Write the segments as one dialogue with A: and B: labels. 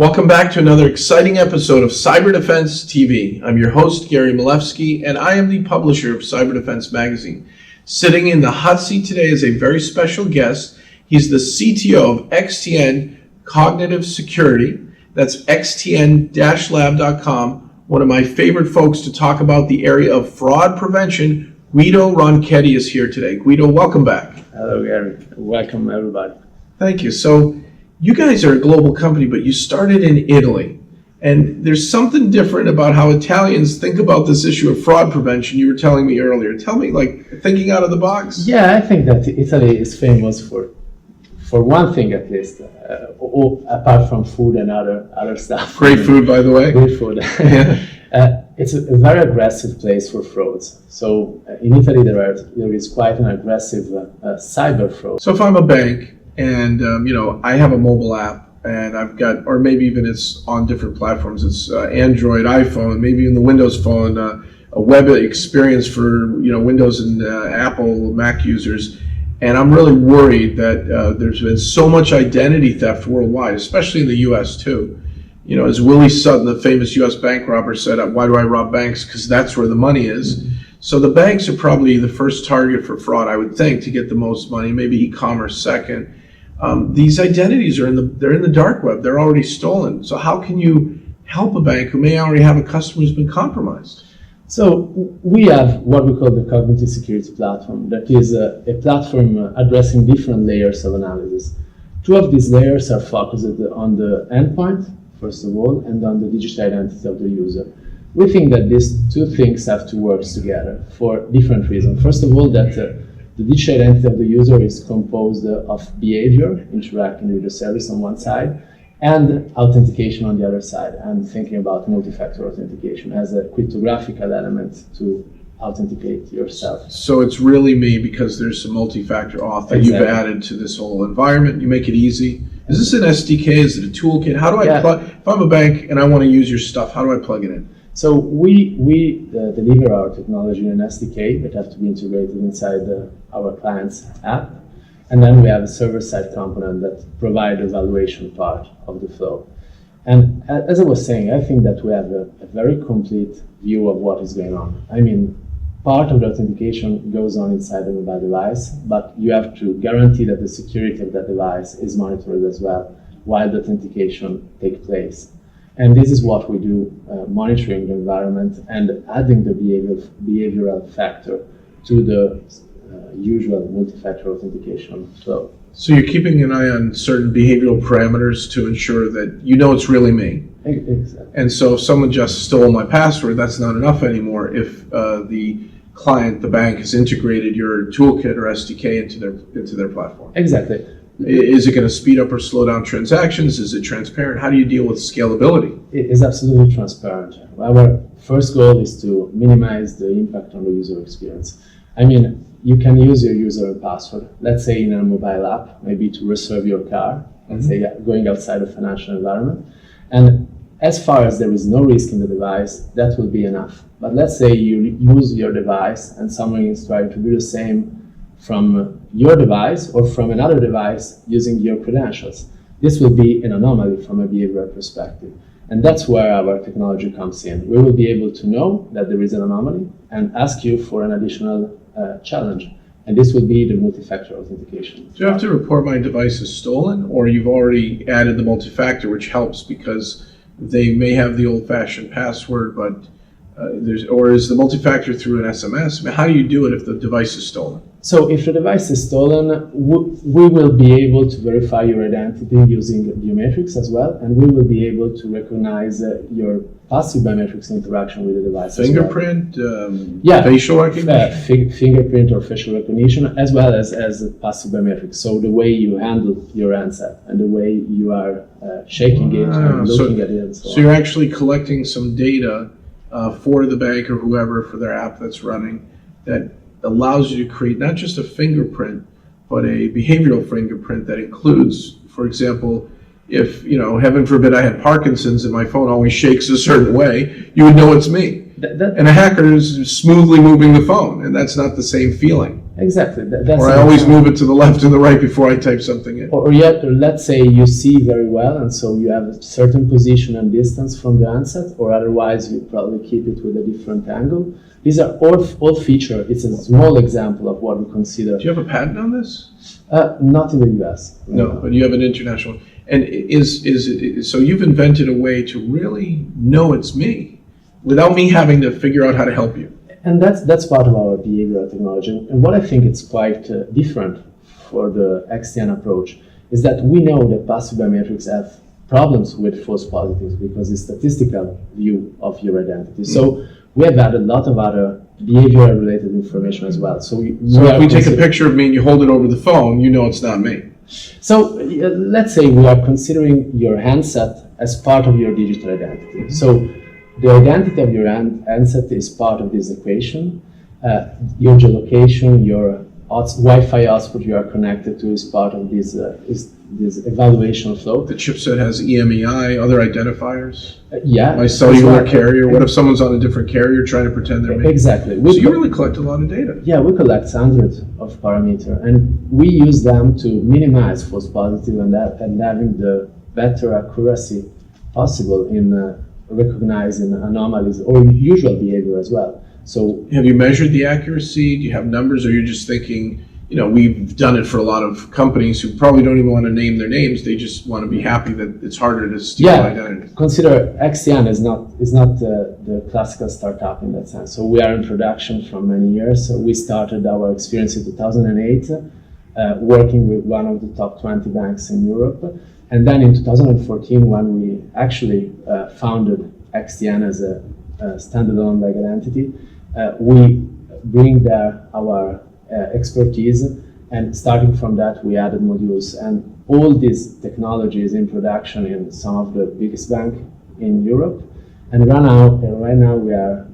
A: Welcome back to another exciting episode of Cyber Defense TV. I'm your host, Gary Malevsky, and I am the publisher of Cyber Defense Magazine. Sitting in the hot seat today is a very special guest. He's the CTO of XTN Cognitive Security. That's xtn-lab.com. One of my favorite folks to talk about the area of fraud prevention. Guido Ronchetti is here today. Guido, welcome back.
B: Hello, Gary. Welcome, everybody.
A: Thank you. So, you guys are a global company, but you started in Italy. And there's something different about how Italians think about this issue of fraud prevention. You were telling me earlier. Tell me, thinking out of the box?
B: Yeah, I think that Italy is famous for one thing at least, apart from food and other stuff.
A: Great food, by the way.
B: Great food.
A: Yeah.
B: It's a very aggressive place for frauds. So in Italy, there is quite an aggressive cyber fraud.
A: So if I'm a bank, and I have a mobile app, and I've got, or maybe even it's on different platforms. It's Android, iPhone, maybe even the Windows Phone, a web experience for Windows and Apple Mac users. And I'm really worried that there's been so much identity theft worldwide, especially in the U.S. too. As Willie Sutton, the famous U.S. bank robber, said, "Why do I rob banks? Because that's where the money is." So the banks are probably the first target for fraud, I would think, to get the most money. Maybe e-commerce second. These identities are in the dark web. They're already stolen. So how can you help a bank who may already have a customer who's been compromised?
B: So we have what we call the Cognitive Security Platform. That is a platform addressing different layers of analysis. Two of these layers are focused on the endpoint, first of all, and on the digital identity of the user. We think that these two things have to work together for different reasons. First of all, that the digital identity of the user is composed of behavior, interacting with the service on one side, and authentication on the other side. I'm thinking about multifactor authentication as a cryptographical element to authenticate yourself.
A: So it's really me because there's some multi-factor auth that you've added to this whole environment. You make it easy. Is this an SDK? Is it a toolkit? How do I plug? If I'm a bank and I want to use your stuff, how do I plug it in?
B: So we deliver our technology in an SDK that have to be integrated inside our client's app. And then we have a server-side component that provide the evaluation part of the flow. And as I was saying, I think that we have a very complete view of what is going on. I mean, part of the authentication goes on inside the mobile device, but you have to guarantee that the security of that device is monitored as well while the authentication takes place. And this is what we do, monitoring the environment and adding the behavioral factor to the usual multi-factor authentication flow.
A: So you're keeping an eye on certain behavioral parameters to ensure that it's really me.
B: Exactly.
A: And so if someone just stole my password, that's not enough anymore if the client, the bank, has integrated your toolkit or SDK into their platform.
B: Exactly.
A: Is it going to speed up or slow down transactions? Is it transparent? How do you deal with scalability?
B: It is absolutely transparent. Our first goal is to minimize the impact on the user experience. I mean, you can use your user password, let's say in a mobile app, maybe to reserve your car, let's say going outside a financial environment. And as far as there is no risk in the device, that will be enough. But let's say you use your device and someone is trying to do the same from your device or from another device using your credentials. This will be an anomaly from a behavioral perspective. And that's where our technology comes in. We will be able to know that there is an anomaly and ask you for an additional challenge. And this will be the multi-factor authentication.
A: Do you have to report my device is stolen, or you've already added the multi-factor, which helps because they may have the old-fashioned password, but or is the multi-factor through an SMS? I mean, how do you do it if the device is stolen?
B: So if the device is stolen, we will be able to verify your identity using biometrics as well, and we will be able to recognize your passive biometrics interaction with the device.
A: Fingerprint, facial recognition?
B: Fingerprint or facial recognition, as well as passive biometrics. So the way you handle your handset and the way you are shaking it and looking at it and so on.
A: So you're actually collecting some data for the bank or whoever for their app that's running that allows you to create not just a fingerprint, but a behavioral fingerprint that includes, for example, if, heaven forbid I had Parkinson's and my phone always shakes a certain way, you would know it's me. And a hacker is smoothly moving the phone, and that's not the same feeling.
B: Exactly. That's
A: or I always move it to the left and the right before I type something in.
B: Or yet, let's say you see very well, and so you have a certain position and distance from the handset, or otherwise you probably keep it with a different angle. These are all features. It's a small example of what we consider.
A: Do you have a patent on this?
B: Not in the US.
A: No, but you have an international. And so you've invented a way to really know it's me without me having to figure out how to help you.
B: And that's part of our behavioral technology. And what I think it's quite different for the XTN approach is that we know that passive biometrics have problems with false positives because it's statistical view of your identity. So we have added a lot of other behavioral related information as well. So
A: if we take a picture of me and you hold it over the phone, you know it's not me.
B: So let's say we are considering your handset as part of your digital identity. So the identity of your handset is part of this equation. Your geolocation, your Wi-Fi output you are connected to is part of this evaluation flow.
A: The chipset has EMEI, other identifiers.
B: Yeah.
A: My cellular carrier. What if someone's on a different carrier trying to pretend they're me?
B: Exactly.
A: So you really collect a lot of data.
B: Yeah, we collect hundreds of parameters, and we use them to minimize false positive and having the better accuracy possible in recognizing anomalies or usual behavior as well. So
A: have you measured the accuracy? Do you have numbers, or you're just thinking, we've done it for a lot of companies who probably don't even want to name their names. They just want to be happy that it's harder to steal identity.
B: Consider XTN is not the classical startup in that sense. So we are in production for many years. So we started our experience in 2008, working with one of the top 20 banks in Europe. And then in 2014, when we actually founded XTN as a standalone legal entity, we bring there our expertise, and starting from that, we added modules. And all these technologies in production in some of the biggest banks in Europe. And right now we are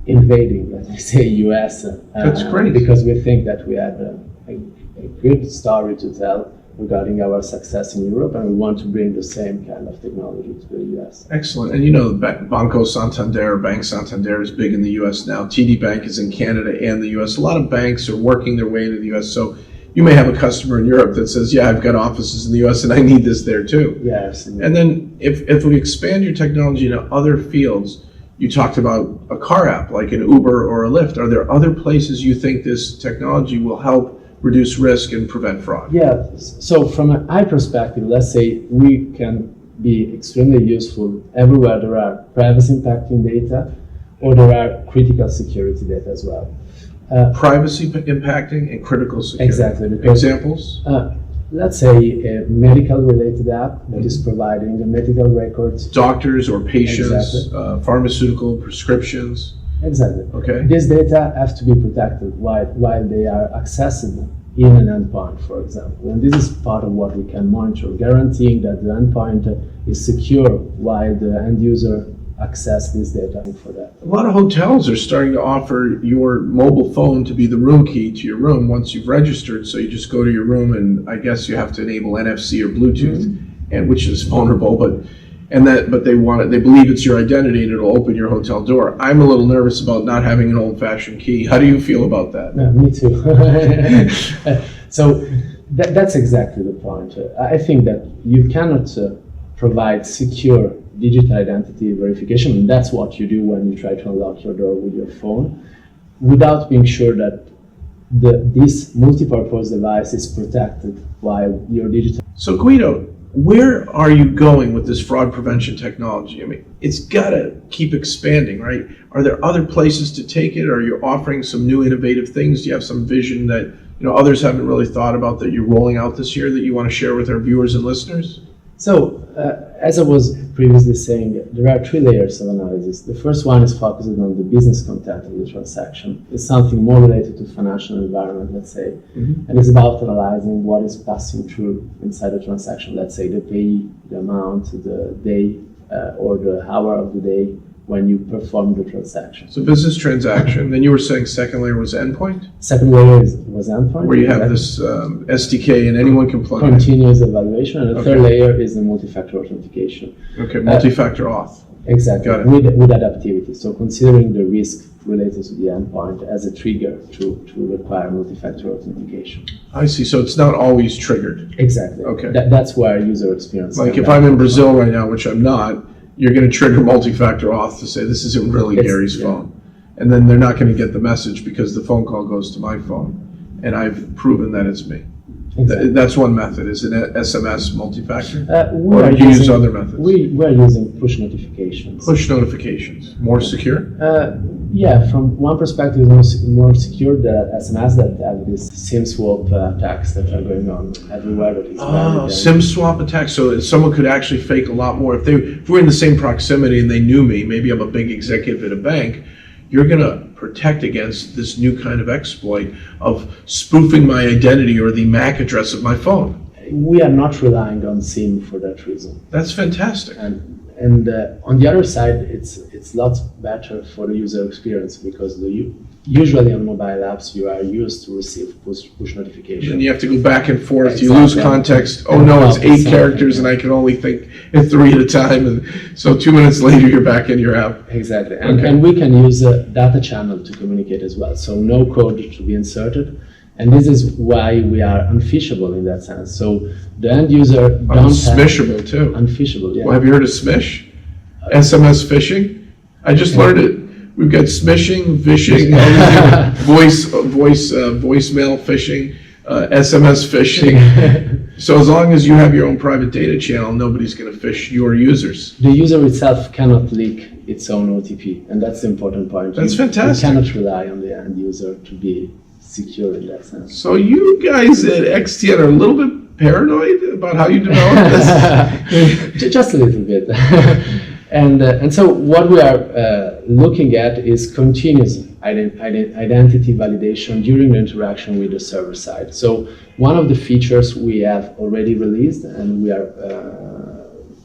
B: invading, let me say, US.
A: That's great.
B: Because we think that we had a good story to tell regarding our success in Europe, and we want to bring the same kind of technology to the US.
A: Excellent. And Banco Santander, Bank Santander is big in the US now. TD Bank is in Canada and the US. A lot of banks are working their way into the US. So you may have a customer in Europe that says, yeah, I've got offices in the US and I need this there too.
B: Yeah, absolutely.
A: And then if we expand your technology into other fields, you talked about a car app like an Uber or a Lyft. Are there other places you think this technology will help reduce risk and prevent fraud?
B: Yeah, so from an eye perspective, let's say we can be extremely useful everywhere there are privacy impacting data or there are critical security data as well.
A: Privacy impacting and critical security.
B: Exactly.
A: Examples?
B: Let's say a medical related app that is providing the medical records.
A: Doctors or patients,
B: Exactly.
A: Pharmaceutical prescriptions.
B: Exactly.
A: Okay.
B: This data have to be protected while they are accessible in an endpoint, for example. And this is part of what we can monitor, guaranteeing that the endpoint is secure while the end user access this data for that.
A: A lot of hotels are starting to offer your mobile phone to be the room key to your room once you've registered. So you just go to your room, and I guess you have to enable NFC or Bluetooth, and which is vulnerable, but they believe it's your identity and it'll open your hotel door. I'm a little nervous about not having an old-fashioned key. How do you feel about that?
B: Yeah, me too. So that's exactly the point. I think that you cannot provide secure digital identity verification, and that's what you do when you try to unlock your door with your phone, without being sure that this multi-purpose device is protected while your digital.
A: So Guido, where are you going with this fraud prevention technology? I mean, it's got to keep expanding, right? Are there other places to take it? Are you offering some new innovative things? Do you have some vision that others haven't really thought about that you're rolling out this year that you want to share with our viewers and listeners?
B: So, as I was previously saying, there are 3 layers of analysis. The first one is focusing on the business content of the transaction. It's something more related to financial environment, let's say, and it's about analyzing what is passing through inside the transaction. Let's say the payee, the amount, the day, or the hour of the day when you perform the transaction.
A: So business transaction. Then you were saying second layer was endpoint?
B: Second layer was endpoint.
A: Where you have this SDK and anyone can plug in.
B: Continuous evaluation. And the third layer is the multi-factor authentication.
A: Okay, multi-factor auth.
B: Exactly,
A: Got it.
B: with adaptivity. So considering the risk related to the endpoint as a trigger to require multi-factor authentication.
A: I see. So it's not always triggered.
B: Exactly.
A: Okay.
B: That's where user experience.
A: Like
B: can
A: if I'm in
B: benefit
A: Brazil right now, which I'm not, you're going to trigger multi-factor auth to say this isn't really
B: It's-
A: Gary's
B: yeah.
A: phone. And then they're not going to get the message because the phone call goes to my phone. And I've proven that it's me.
B: Exactly.
A: That's one method. Is it SMS multi-factor?
B: We
A: Or
B: are
A: do you use
B: using-
A: other methods?
B: We're using push notifications.
A: Push notifications. More secure?
B: Yeah, from one perspective, it's more secure the SMS that have these SIM swap attacks that are going on everywhere. That is
A: Oh, SIM swap attack. So someone could actually fake a lot more. If we're in the same proximity and they knew me, maybe I'm a big executive at a bank, you're going to protect against this new kind of exploit of spoofing my identity or the MAC address of my phone.
B: We are not relying on SIM for that reason.
A: That's fantastic.
B: And on the other side, it's lots better for the user experience because usually on mobile apps you are used to receive push notifications.
A: And you have to go back and forth.
B: Exactly.
A: You lose context. Oh no, it's 8 characters and I can only think at 3 at a time. And so 2 minutes later, you're back in your app.
B: Exactly.
A: Okay.
B: And we can use a data channel to communicate as well. So no code to be inserted. And this is why we are unphishable in that sense. So the end user don't
A: Smishable too.
B: unphishable. Yeah.
A: Well, have you heard of smish? SMS phishing? I just learned it. We've got smishing, phishing, voicemail phishing, SMS phishing. So as long as you have your own private data channel, nobody's going to phish your users.
B: The user itself cannot leak its own OTP, and that's the important point.
A: That's
B: You
A: fantastic.
B: cannot rely on the end user to be secure in that sense.
A: So you guys at XTN are a little bit paranoid about how you develop this?
B: Just a little bit. And so what we are looking at is continuous identity validation during the interaction with the server side. So one of the features we have already released and we are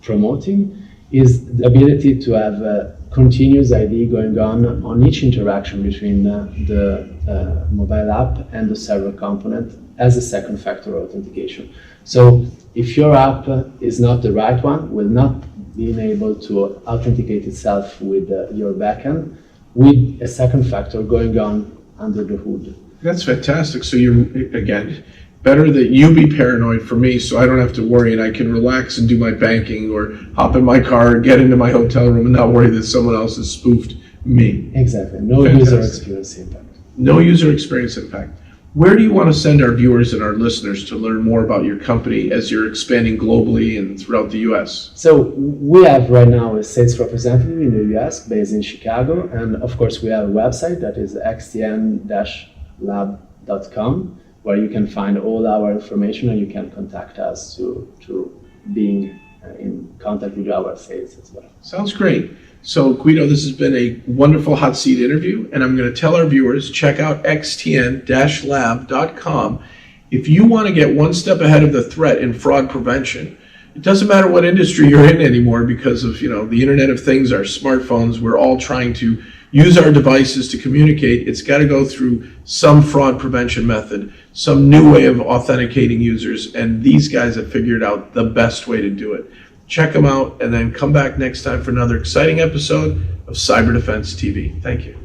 B: promoting is the ability to have continuous ID going on each interaction between the mobile app and the server component as a second factor authentication. So if your app is not the right one, will not be able to authenticate itself with your backend with a second factor going on under the hood.
A: That's fantastic. So you're, again, better that you be paranoid for me so I don't have to worry and I can relax and do my banking or hop in my car and get into my hotel room and not worry that someone else has spoofed me.
B: Exactly. No
A: Fantastic.
B: user experience impact.
A: No user experience impact. Where do you want to send our viewers and our listeners to learn more about your company as you're expanding globally and throughout the US?
B: So we have right now a sales representative in the US based in Chicago, and of course we have a website that is xtn-lab.com where you can find all our information and you can contact us to being in contact with our sales as well.
A: Sounds great. So Guido, this has been a wonderful hot seat interview, and I'm going to tell our viewers, check out xtn-lab.com. If you want to get one step ahead of the threat in fraud prevention, it doesn't matter what industry you're in anymore because of, the Internet of Things, our smartphones, we're all trying to use our devices to communicate. It's got to go through some fraud prevention method, some new way of authenticating users, and these guys have figured out the best way to do it. Check them out and then come back next time for another exciting episode of Cyber Defense TV. Thank you.